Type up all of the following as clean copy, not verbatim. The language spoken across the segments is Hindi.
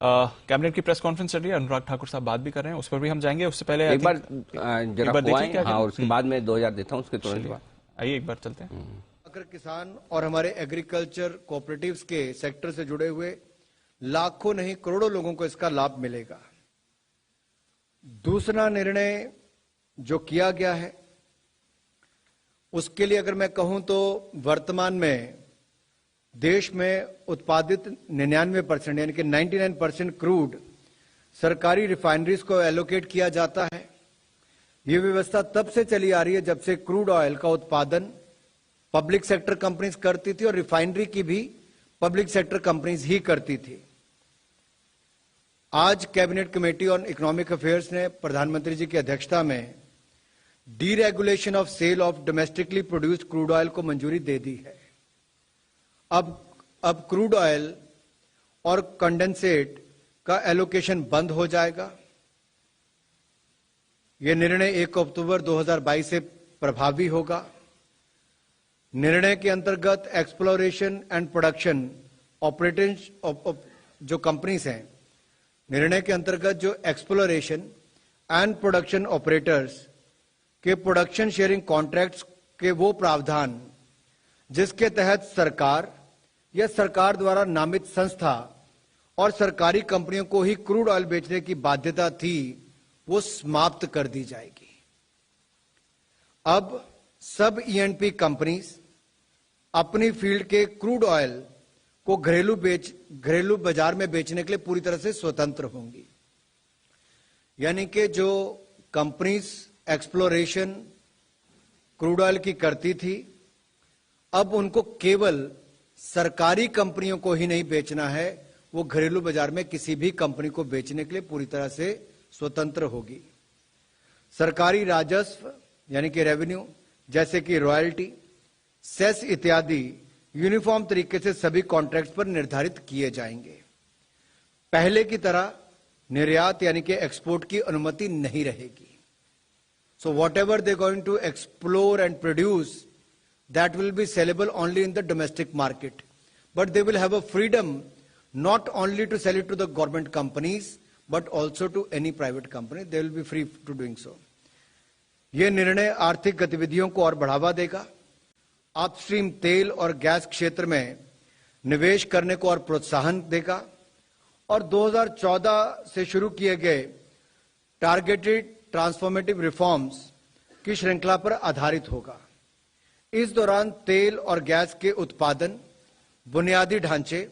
कैबिनेट की प्रेस कॉन्फ्रेंस चल रही है, अनुराग ठाकुर साहब बात भी कर रहे हैं, उस पर भी हम जाएंगे। उससे पहले एक बार जरा देखिए, हाँ, और उसके बाद मैं 2000 देता हूँ उसके तुरंत बाद। आइए एक बार चलते हैं। अगर किसान और हमारे एग्रीकल्चर कोऑपरेटिव्स के सेक्टर से जुड़े हुए लाखों नहीं करोड़ों लोगों को इसका लाभ मिलेगा। दूसरा निर्णय जो किया गया है उसके लिए अगर मैं कहूं तो वर्तमान में देश में उत्पादित 99% यानी कि 99% क्रूड सरकारी रिफाइनरीज को एलोकेट किया जाता है। यह व्यवस्था तब से चली आ रही है जब से क्रूड ऑयल का उत्पादन पब्लिक सेक्टर कंपनीज करती थी और रिफाइनरी की भी पब्लिक सेक्टर कंपनीज ही करती थी। आज cabinet committee on economic affairs ने प्रधानमंत्री जी की अध्यक्षता में deregulation of sale of domestically produced crude oil को मंजूरी दे दी है। अब क्रूड ऑयल और कंडेंसेट का एलोकेशन बंद हो जाएगा। यह निर्णय 1 अक्टूबर 2022 से प्रभावी होगा। निर्णय के अंतर्गत एक्सप्लोरेशन एंड प्रोडक्शन ऑपरेटर्स जो कंपनीज हैं, निर्णय के अंतर्गत जो एक्सप्लोरेशन एंड प्रोडक्शन ऑपरेटर्स के प्रोडक्शन शेयरिंग कॉन्ट्रैक्ट्स के वो प्रावधान जिसके तहत सरकार या सरकार द्वारा नामित संस्था और सरकारी कंपनियों को ही क्रूड ऑयल बेचने की बाध्यता थी, वो समाप्त कर दी जाएगी। अब सब ईएनपी कंपनीज अपनी फील्ड के क्रूड ऑयल को घरेलू बाजार में बेचने के लिए पूरी तरह से स्वतंत्र होंगी। यानी कि जो कंपनीज एक्सप्लोरेशन क्रूड ऑयल की करती थी, अब उनको केवल सरकारी कंपनियों को ही नहीं बेचना है, वो घरेलू बाजार में किसी भी कंपनी को बेचने के लिए पूरी तरह से स्वतंत्र होगी। सरकारी राजस्व यानी कि रेवेन्यू जैसे कि रॉयल्टी, सेस इत्यादि यूनिफॉर्म तरीके से सभी कॉन्ट्रैक्ट्स पर निर्धारित किए जाएंगे। पहले की तरह निर्यात यानी कि एक्सपोर्ट की अनुमति नहीं रहेगी। So whatever they're going to explore and produce, that will be sellable only in the domestic market. But they will have a freedom not only to sell it to the government companies, but also to any private company. They will be free to doing so. यह निर्णय आर्थिक गतिविधियों को और बढ़ावा देगा, अपस्ट्रीम तेल और गैस क्षेत्र में निवेश करने को और प्रोत्साहन देगा और 2014 से शुरू किए गए टारगेटेड ट्रांसफॉर्मेटिव रिफॉर्म्स की श्रृंखला पर आधारित होगा। इस दौरान तेल और गैस के उत्पादन, बुनियादी ढांचे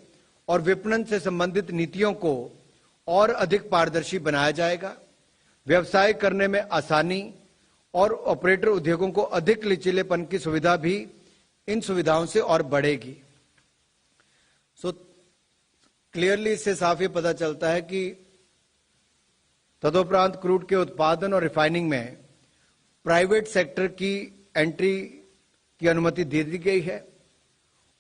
और विपणन से संबंधित नीतियों को और अधिक पारदर्शी बनाया जाएगा। व्यवसाय करने में आसानी और ऑपरेटर उद्योगों को अधिक लचीलेपन की सुविधा भी इन सुविधाओं से और बढ़ेगी। सो क्लियरली इससे साफ ये पता चलता है कि तदुपरांत क्रूड के उत्पादन और रिफाइनिंग में प्राइवेट सेक्टर की एंट्री की अनुमति दे दी गई है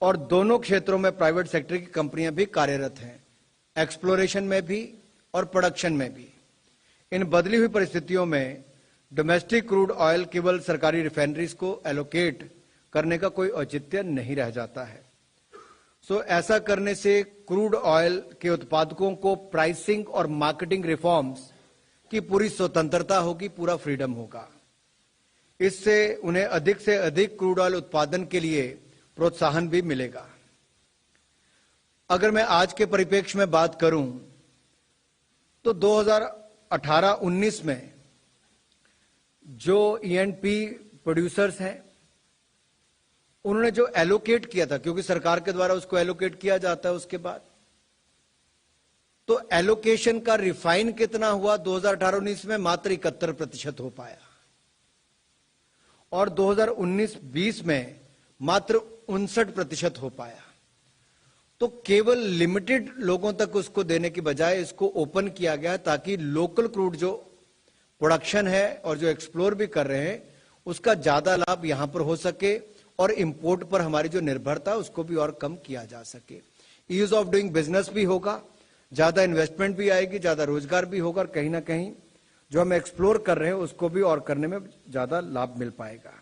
और दोनों क्षेत्रों में प्राइवेट सेक्टर की कंपनियां भी कार्यरत हैं, एक्सप्लोरेशन में भी और प्रोडक्शन में भी। इन बदली हुई परिस्थितियों में डोमेस्टिक क्रूड ऑयल केवल सरकारी रिफाइनरीज को एलोकेट करने का कोई औचित्य नहीं रह जाता है। सो ऐसा करने से क्रूड ऑयल के उत्पादकों को प्राइसिंग और मार्केटिंग रिफॉर्म्स की पूरी स्वतंत्रता होगी, पूरा फ्रीडम होगा। इससे उन्हें अधिक से अधिक क्रूड ऑयल उत्पादन के लिए प्रोत्साहन भी मिलेगा। अगर मैं आज के परिप्रेक्ष्य में बात करूं तो 2018-19 में जो ईएनपी प्रोड्यूसर्स हैं उन्होंने जो एलोकेट किया था, क्योंकि सरकार के द्वारा उसको एलोकेट किया जाता है, उसके बाद तो एलोकेशन का रिफाइन कितना हुआ 2018-19 में मात्र 71% हो पाया और 2019-20 में मात्र 59% हो पाया। तो केवल लिमिटेड लोगों तक उसको देने की बजाय इसको ओपन किया गया ताकि लोकल क्रूड जो प्रोडक्शन है और जो एक्सप्लोर भी कर रहे हैं उसका ज्यादा लाभ यहां पर हो सके और इंपोर्ट पर हमारी जो निर्भरता उसको भी और कम किया जा सके। ईज ऑफ डूइंग बिजनेस भी होगा, ज्यादा इन्वेस्टमेंट भी आएगी, ज्यादा रोजगार भी होगा और कहीं ना कहीं जो हम एक्सप्लोर कर रहे हैं उसको भी और करने में ज्यादा लाभ मिल पाएगा।